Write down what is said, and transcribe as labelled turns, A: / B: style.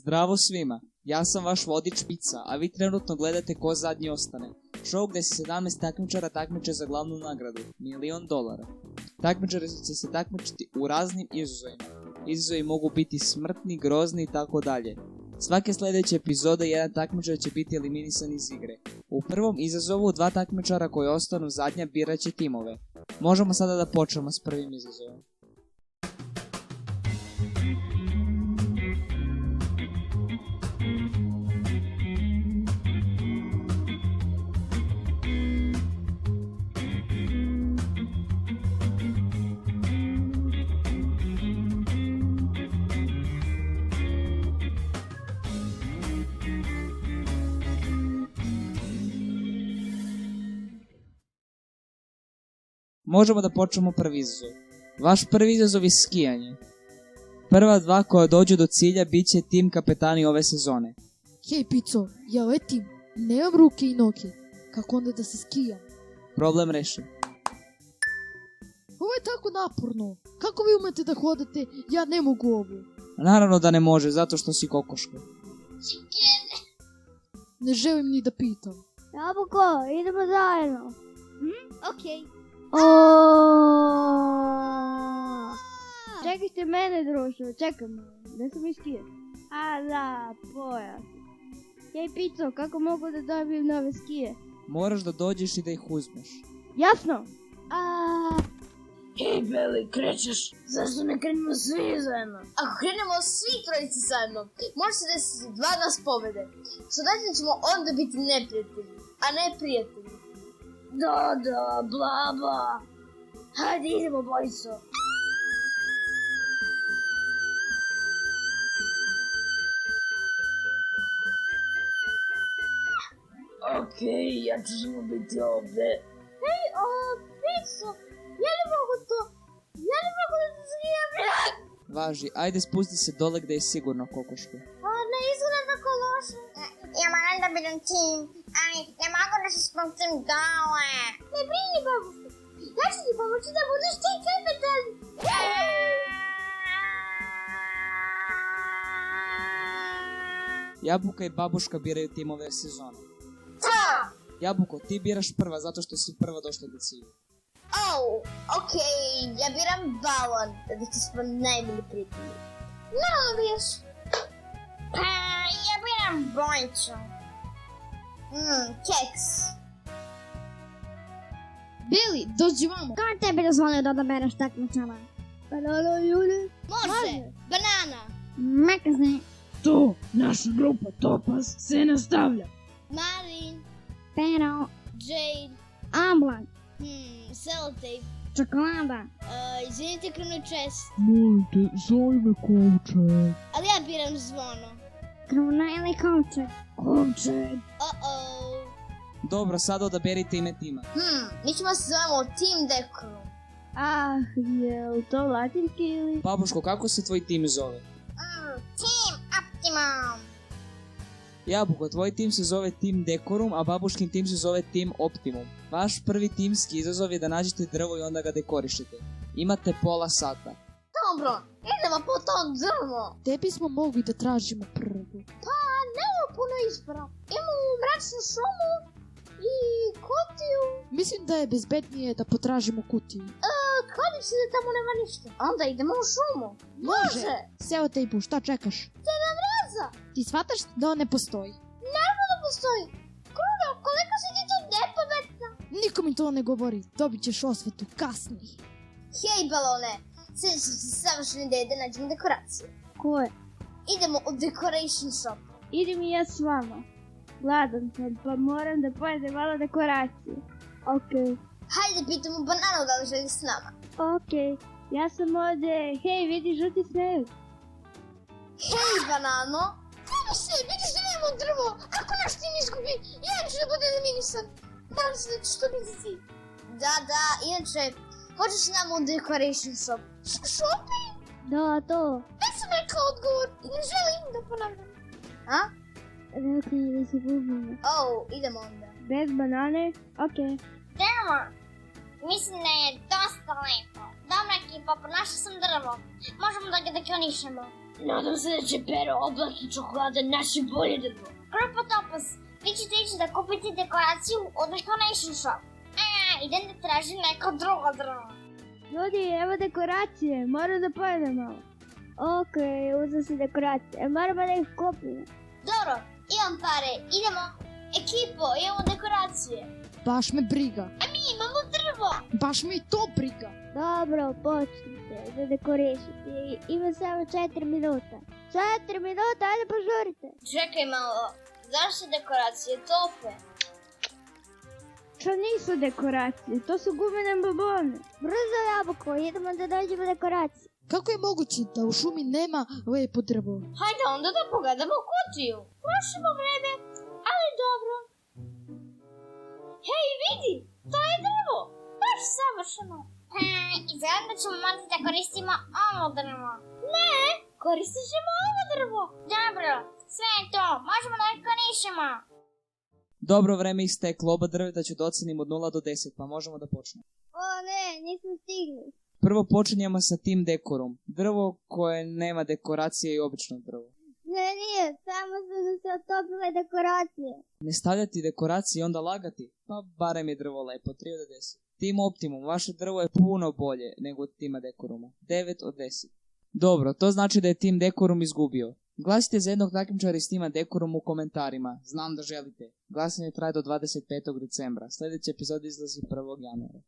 A: Zdravo svima, ja sam vaš vodič Pica, a vi trenutno gledate Ko zadnji ostane. Show gdje se 17 takmičara takmiče za glavnu nagradu, $1.000.000. Takmičari će se takmičiti u raznim izazovima. Izazovi mogu biti smrtni, grozni i tako dalje. Svake sljedeće epizode jedan takmičar će biti eliminisan iz igre. U prvom izazovu 2 takmičara koji ostanu zadnja birat će timove. Možemo sada da počnemo s prvim izazovom. Možemo da počnemo prvi izazov. Vaš prvi izazov je skijanje. Prva 2 koja dođu do cilja bit će tim kapetani ove sezone.
B: Hej Pico, ja letim, nemam ruke i noge, kako onda da se skijam?
A: Problem rešen.
B: Ovo je tako naporno, kako vi umete da hodate, ja ne mogu ovo.
A: Naravno da ne može, zato što si kokoška.
B: Ne želim ni da pitam.
C: Jabuko, idemo zajedno. Okej. Čekajte mene, društvo, čekaj me. Gde sam iskije? A da, pojas. Hej Pico, kako mogu da dobijem nove skije?
A: Moraš da dođeš i da ih uzmeš.
C: Jasno.
D: Hej Beli, krećeš? Zašto ne krenemo svi zajedno?
E: Ako krenemo svi trojice zajedno, može se desiti 2 nas pobede. Što znači ćemo onda biti neprijatelji, a ne prijatelji.
D: Da, bla bla. Hajde idemo, bojso. Okej, ja ću samo biti ovde.
E: Hej, Pico, ja ne mogu to. Ja ne mogu da se skijam.
A: Važi, ajde spusti se dole gde je sigurno kokoška.
E: Ne izgleda tako loše.
F: Ja moram da budem tim, ali ne mogu da se spustim dole.
E: Ne brini, babuško. Ja ću ti pomoći da budeš ti kapetan.
A: Jabuka i babuška biraju tim ove sezone.
E: Da.
A: Jabuko, ti biraš prva zato što si prva došla do cilja.
E: Okej, ja biram balon, da ti smo najbolji prijatelji. Malo biraš.
F: Ja biram Bojču.
E: Keks.
B: Beli, dođi vamo.
C: Ko je tebi dozvolio da odabereš takmičara? Banana Juli.
E: Može. Banana.
C: Makazni.
D: To, naša grupa Topaz se nastavlja.
E: Marin.
C: Pero.
E: Jade.
C: Oblak.
E: Sellotape.
C: Čokolada.
E: Izvinite, krvnu čest.
B: Molim te, zove me Kovčeg.
E: Ali ja biram zvono.
C: Kruna ili kovčeg?
D: Kovčeg.
A: Dobro, sada odaberite ime tima.
E: Mi ćemo se zovemo Team Decorum.
C: Je li to latinski ili?
A: Babuško, kako se tvoj tim zove?
F: Team Optimum.
A: Jabuko, tvoj tim se zove Team Decorum, a babuškin tim se zove Team Optimum. Vaš prvi timski izazov je da nađete drvo i onda ga dekorišete. Imate pola sata.
E: Dobro, idemo po to drvo.
B: Tebi smo mogli da tražimo prvo.
E: Nemamo puno izbora. Imamo mračnu šumu i kutiju.
B: Mislim da je bezbednije da potražimo kutiju.
E: Kladim se da tamo nema ništa. Onda idemo u šumu. Može.
B: Seo tejbu, šta čekaš?
E: Mraza.
B: Ti shvataš da on ne postoji?
E: Naravno da postoji. Kruno, koliko si ti tu nepametna.
B: Niko mi to ne govori, dobit ćeš osvetu kasnije.
E: Hej balone, sad ću se savršene ideje da nađemo dekoracije.
C: Ko je?
E: Idemo u decoration shop.
C: Idem i ja s vama. Gladan sam, pa moram da pojedem malo dekoracije. Okej.
E: Hajde pitamo bananu da li želi s nama.
C: Okej. Ja sam ovdje. Hej, vidi žuti sneg.
E: Hej banano. Kako se, vidiš da nemamo drvo. Ako naš tim izgubi, ja ću da bude eliminisan. Nadam se da ćeš to biti ti. Da, inače, hoćeš s nama u decoration shop. Shopping?
C: Da, to.
E: Već sam rekao odgovor i ne želim da ponavljam.
C: Rekao je da se gubimo.
E: Idemo onda.
C: Bez banane? Okej.
F: Drvo. Mislim da je dosta lepo. Dobra ekipa, pronašla sam drvo. Možemo da ga dekorišemo. Nadam se da će Pero, Oblak i Čokolada naći bolje drvo. Grupa Topas, vi ćete ići da kupite dekoraciju od Decoration Shop. Idem da tražim neko drugo drvo.
C: Ljudi, evo dekoracije, moram da pojedem malo. Okej, uzem si dekoracije, moramo da ih kupimo.
F: Dobro, imam pare, idemo. Ekipo, imamo dekoracije.
B: Baš me briga.
F: A mi imamo drvo.
B: Baš me i to briga.
C: Dobro, počnite da dekorišite. Ima samo 4 minuta. 4 minuta, ajde požurite.
F: Čekaj malo, zašto su dekoracije tope?
C: To nisu dekoracije, to su gumene babone. Brzo, Jabuko, idemo da dođemo dekoracije.
B: Kako je moguće da u šumi nema lepo drvo?
F: Hajde onda da pogledamo kutiju. Trošimo vreme, ali dobro. Hej, vidi, to je drvo. Baš savršeno. Izgledam da ćemo morati da koristimo ovo drvo. Ne, koristit ćemo ovo drvo. Dobro, sve je to, možemo da korišemo.
A: Dobro, vreme isteklo, oba drveta ću da ocenim od 0 do 10, pa možemo da počnemo.
C: O ne, nismo stigli.
A: Prvo počinjemo sa tim dekorom. Drvo koje nema dekoracije i obično drvo.
C: Ne, nije, samo su se otopile dekoracije.
A: Ne stavljati dekoracije i onda lagati? Pa barem je drvo lepo, 3 od 10. Team Optimum, vaše drvo je puno bolje nego od tima Dekoruma. 9 od 10. Dobro, to znači da je tim Dekorum izgubio. Glasite za jednog takmičara iz tima Dekorum u komentarima. Znam da želite. Glasanje traje do 25. decembra. Sljedeći epizod izlazi 1. januara.